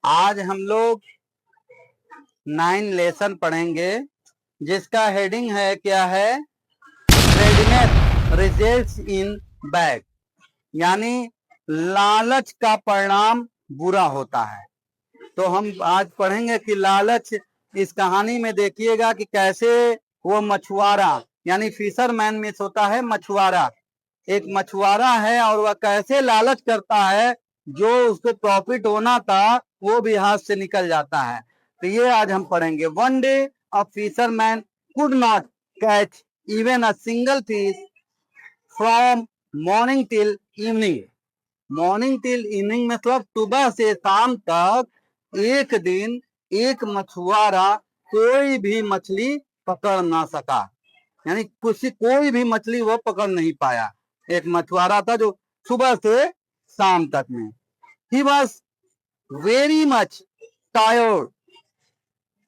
आज हम लोग 9 लेसन पढ़ेंगे जिसका हेडिंग है क्या है, रेडीनेस रिजल्ट्स इन बैड, यानी लालच का परिणाम बुरा होता है। तो हम आज पढ़ेंगे कि लालच, इस कहानी में देखिएगा कि कैसे वो मछुआरा यानी फिशरमैन मिस होता है मछुआरा, एक मछुआरा है और वह कैसे लालच करता है, जो उसको प्रॉफिट होना था वो भी हाथ से निकल जाता है। तो ये आज हम पढ़ेंगे। One day a fisherman could not catch even a single fish from morning till evening. Morning till evening मतलब सुबह से शाम तक एक दिन एक मछुआरा कोई भी मछली पकड़ ना सका, यानी कोई भी मछली वो पकड़ नहीं पाया। एक मछुआरा था जो सुबह से शाम तक में, he was very much tired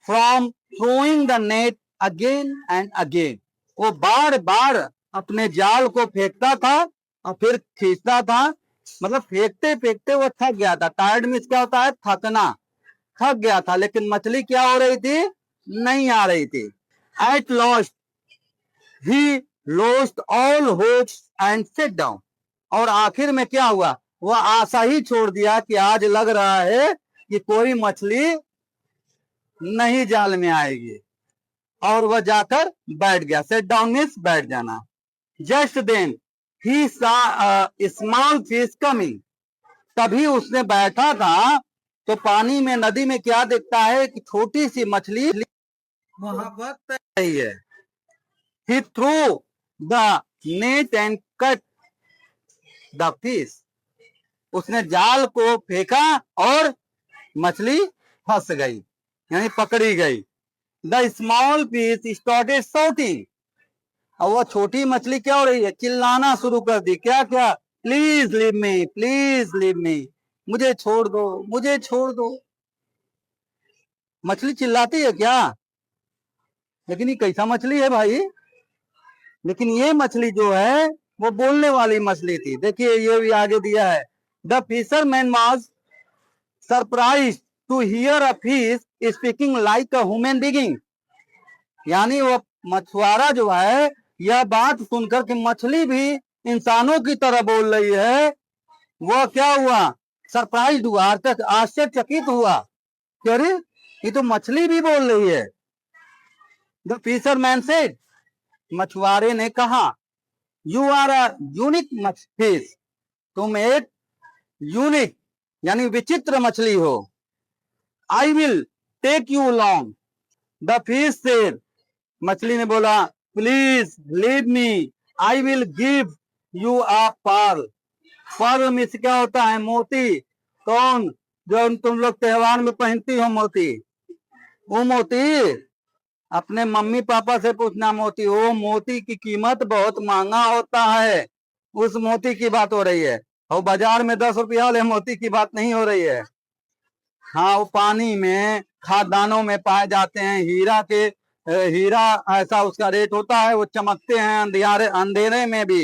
from throwing the net again and again. वो बार बार अपने जाल को फेंकता था और फिर खींचता था, मतलब फेंकते फेंकते वो थक गया था। टायर्ड मीन्स क्या होता है, थकना, थक गया था, लेकिन मछली क्या हो रही थी, नहीं आ रही थी। Eight lost he lost all hopes and sat down। और आखिर में क्या हुआ, वह आशा ही छोड़ दिया कि आज लग रहा है कि कोई मछली नहीं जाल में आएगी, और वह जाकर बैठ गया। सेट डाउन मीन्स बैठ जाना। जस्ट देन ही सा स्मॉल फिश कमिंग। तभी उसने बैठा था तो पानी में, नदी में क्या दिखता है कि छोटी सी मछली वहां पर तैर रही है। He threw the net and cut the fish। उसने जाल को फेंका और मछली फंस गई, यानी पकड़ी गई। The small fish started shouting. और वह छोटी मछली क्या हो रही है, चिल्लाना शुरू कर दी। क्या क्या, please leave me, please leave मी, मुझे छोड़ दो, मुझे छोड़ दो। मछली चिल्लाती है क्या, लेकिन ये कैसा मछली है भाई। लेकिन ये मछली जो है वो बोलने वाली मछली थी। देखिए ये भी आगे दिया है, the fisherman was surprised to hear a fish speaking like a human being. यानी वो मछुआरा जो है यह बात सुनकर कि मछली भी इंसानों की तरह बोल रही है, वो क्या हुआ, सरप्राइज हुआ, आश्चर्यचकित हुआ। अरे ये तो मछली भी बोल रही है। द फिशरमैन सेड, मछुआरे ने कहा, you are a unique fish, तुम एक यूनिक यानी विचित्र मछली हो। I will take you long. The fish said, मछली ने बोला, please leave me, I will give you a pearl. Pearl में क्या होता है, मोती। कौन, जो तुम लोग त्योहार में पहनती हो मोती, वो मोती अपने मम्मी पापा से पूछना। मोती, वो मोती की कीमत बहुत महंगा होता है, उस मोती की बात हो रही है। और बाजार में 10 रुपया वाले मोती की बात नहीं हो रही है। हाँ, वो पानी में खादानों में पाए जाते हैं, हीरा के हीरा ऐसा उसका रेट होता है, वो चमकते हैं अंधियारे अंधेरे में भी,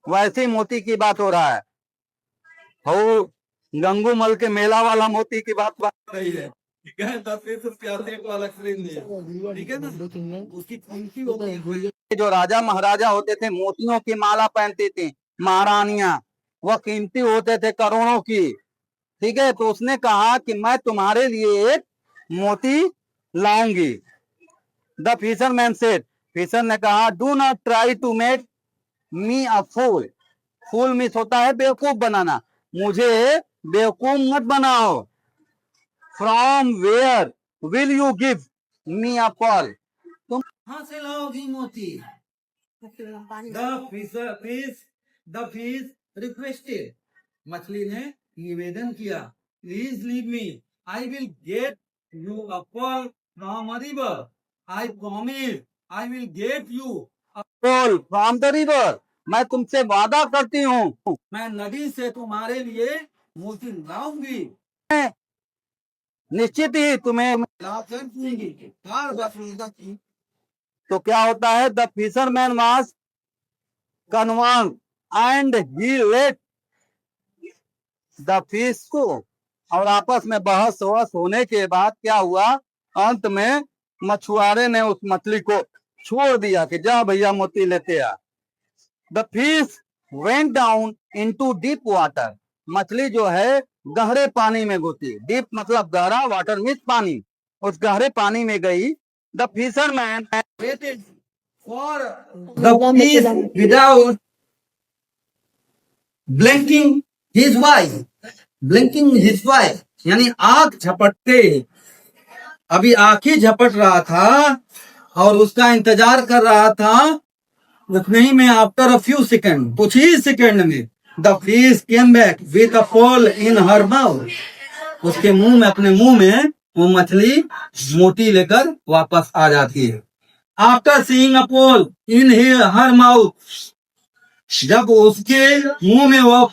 वैसे मोती की बात हो रहा है। हो गंगूमल के मेला वाला मोती की बात हो रही है। ठीक है, 10-20 रुपया वाला खरीद लिया, ठीक है ना। उसकी कीमती होती है। जो राजा महाराजा होते थे मोतियों की माला पहनती थी, महारानियां, वह कीमती होते थे, करोड़ों की। ठीक है, तो उसने कहा कि मैं तुम्हारे लिए एक मोती लाऊंगी। द फिशरमैन सेड, फिशर ने कहा, do not try to make me a fool. Fool मिस होता है बेवकूफ बनाना, मुझे बेवकूफ मत बनाओ। From where will you give me a pearl, तुम कहां से लाओगी मोती। द फिश रिक्वेस्टेड, मछली ने निवेदन किया, please leave me, I will get you a pearl from a river, I promise I will get you a pearl from the river. मैं तुमसे वादा करती हूँ, मैं नदी से तुम्हारे लिए मोती लाऊंगी, निश्चित ही तुम्हें। तो क्या होता है, the fisherman was concern and he let the fish को और आपस में बहस वहस होने के बाद क्या हुआ, अंत में मछुआरे ने उस मछली को छोड़ दिया कि जा भैया मोती लेते आ। The fish went down into deep water, मछली जो है गहरे पानी में घुसी। डीप मतलब गहरा, वाटर मीन्स पानी, उस गहरे पानी में गई। The fisherman waited for the fish without blinking his wife, blinking his wife यानी आंख झपटते, अभी आंखें झपट रहा था और उसका इंतजार कर रहा था। उतने ही में आफ्टर अ फ्यू सेकंड, कुछ ही सेकंड में, the fish came back with a pearl in her mouth, उसके मुंह में, अपने मुंह में वो मछली मोती लेकर वापस आ जाती है। After seeing a pearl in her mouth, जब उसके मुंह में वो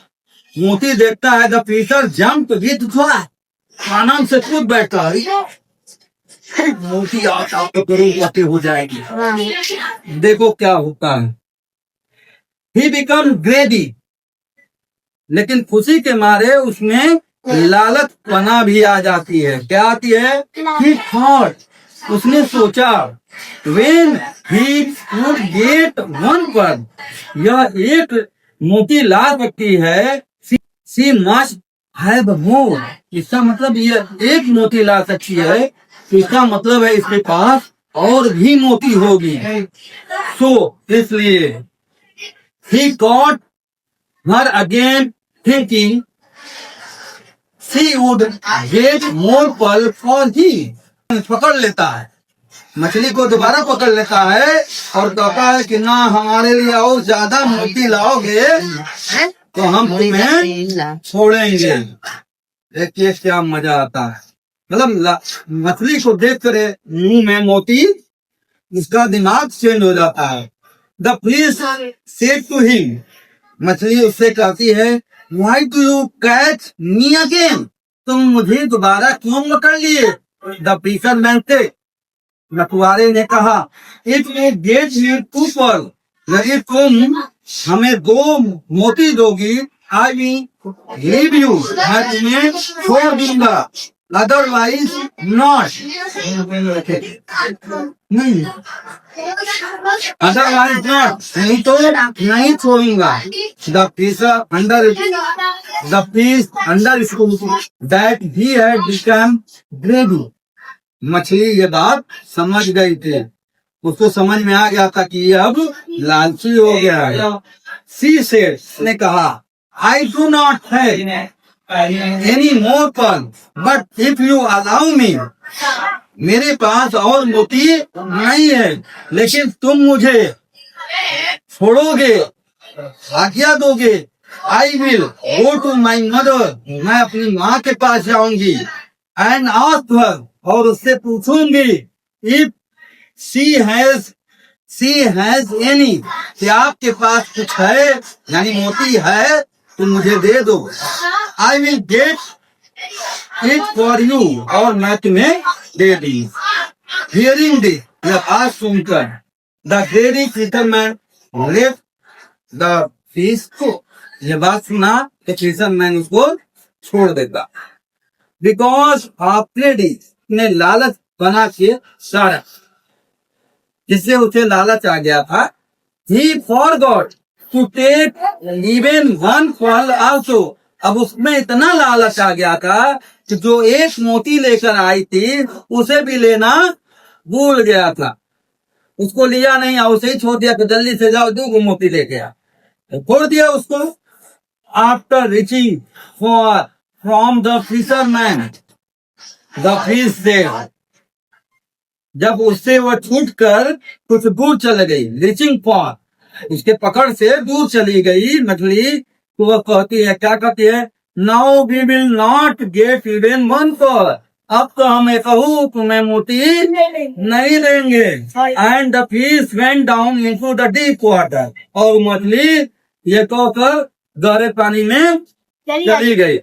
मोती देखता है, the fisher jump with joy, आनंद से कूद बैठता है। मोती आता तो करोड़पति हो जाएगी। देखो क्या होता है, ही बिकम ग्रेडी, लेकिन खुशी के मारे उसमें लालच पना भी आ जाती है। क्या आती है? ही थॉट, उसने सोचा, when he would get one pearl, यह एक मोती ला सकती है, she must have more, इसका मतलब यह एक मोती ला सकती है, इसका मतलब है इसके पास और भी मोती होगी। सो इसलिए he caught her again thinking she would get more pearl for he, पकड़ लेता है, मछली को दोबारा पकड़ लेता है और कहता है कि ना, हमारे लिए और ज्यादा मोती लाओगे तो हम तुम्हें छोड़ेंगे। देखिए क्या मजा आता है, मतलब मछली को देख कर मुंह में मोती, उसका दिमाग चेंज हो जाता है। The fish said to him, मछली उससे कहती है, why do you catch me again, तुम मुझे दोबारा क्यों पकड़ लिए? द फिशरमैन से, मछुआरे ने कहा, if you get you two pearl, यदि तुम हमें 2 मोती दोगी, आई विल लीव यू, मैं तुम्हें छोड़ दूंगा, अदरवाइज नॉट, नहीं, अदरवाइज नॉट, नहीं तो नहीं छोड़ूंगा। The fish understood that he had become ग्रेडी, मछली ये बात समझ गई थी, उसको समझ में आ गया था कि ये अब लालची हो गया है। सी सेड, ने कहा, I do not have any more pearl, but if you allow me, मेरे पास और मोती नहीं है, लेकिन तुम मुझे छोड़ोगे, आज्ञा दोगे, I will go to my mother, मैं अपनी माँ के पास जाऊंगी, एंड आस्क हर, और उससे पूछूंगी, इफ शी हैज एनी, कि आपके पास कुछ है, यानी मोती है तो मुझे दे दो, आई will get it for you, और मैं तुम्हें दे दी। हियरिंग दिस, यह बात सुनकर, the ग्रेडी fisherman left the fish को, यह बात सुना तो फिशरमैन उसको छोड़ देता। बिकॉज ऑफ ग्रेडी, ने लालच बना के सारा, जिससे उसे लालच आ गया था। He forgot to take even one pearl also, अब उसमें इतना लालच आ गया था कि जो एक मोती लेकर आई थी उसे भी लेना भूल गया था, उसको लिया नहीं और उसे ही छोड़ दिया कि जल्दी से जाओ 2 मोती लेके आ, छोड़ दिया उसको। After reaching for from the fisherman the fish said, जब उससे वो छूट कर कुछ दूर चल गई, रीचिंग फॉर, उसके पकड़ से दूर चली गई मछली, तो वह कहती है, क्या कहती है, now we will not get even one pearl, अब तो हम कहूँ तुम्हें मोती नहीं देंगे। And the fish went down into the deep water, और मछली ये कहकर गहरे पानी में चली गई।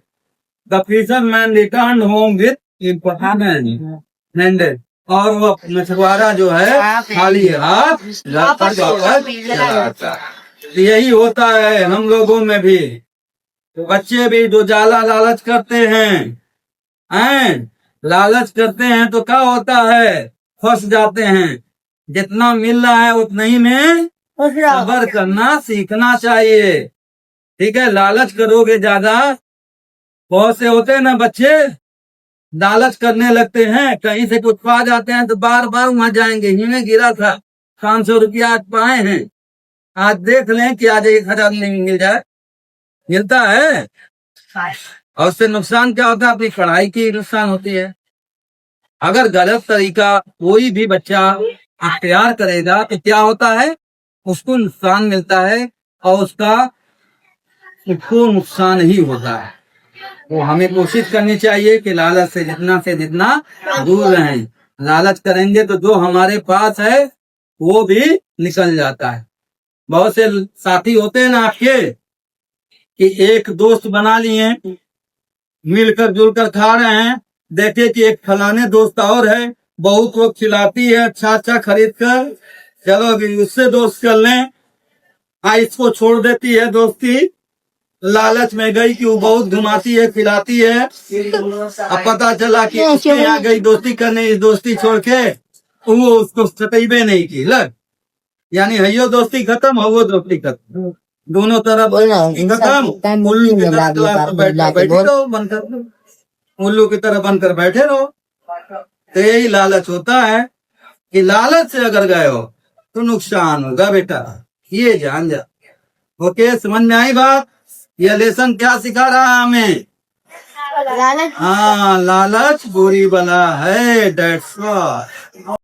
The fisherman return home with empty, और वो मछुआरा जो है खाली हाथ वापस चला आता है। यही होता है हम लोगों में भी, बच्चे भी जो ज्यादा लालच करते हैं हैं, लालच करते हैं तो क्या होता है, फंस जाते हैं। जितना मिल रहा है उतना ही में सब्र करना सीखना चाहिए। ठीक है, लालच करोगे ज्यादा, बहुत से होते हैं ना बच्चे लालच करने लगते हैं, कहीं से कुछ पा जाते हैं तो बार बार वहां जाएंगे। ही में गिरा था 500 रुपया आज पाए हैं, आज देख लें कि आज 1000 नहीं मिल जाए, मिलता है। और उससे नुकसान क्या होता है, अपनी पढ़ाई की नुकसान होती है। अगर गलत तरीका कोई भी बच्चा अख्तियार करेगा तो क्या होता है, उसको नुकसान मिलता है और उसको नुकसान ही होता है। तो हमें कोशिश करनी चाहिए कि लालच से जितना दूर रहें। लालच करेंगे तो जो हमारे पास है वो भी निकल जाता है। बहुत से साथी होते हैं ना आपके कि एक दोस्त बना लिए, मिलकर जुलकर खा रहे हैं, देखे कि एक फलाने दोस्त और है, बहुत को खिलाती है अच्छा अच्छा खरीद कर, चलो अभी उससे दोस्त कर लें। इसको छोड़ देती है दोस्ती, लालच में गई कि वो बहुत घुमाती है खिलाती है। अब पता चला कि उसके यहाँ गई दोस्ती करने, इस दोस्ती छोड़ के वो उसको सतैबे नहीं की, लग यानी है यो दोस्ती खत्म हो वो दोस्ती खत्म, दोनों तरफ खत्म। उल्लू की तरह क्लास में बैठे रहो, बनकर उल्लू की तरह बनकर बैठे रहो। तो यही लालच होता है कि लालच से अगर गए हो तो नुकसान होगा बेटा, ये जान जा। ओके, समझ में आई बात? ये लेसन क्या सिखा रहा है हमें? लालच। हाँ, लालच बुरी बला है, डेट्स व्हाट।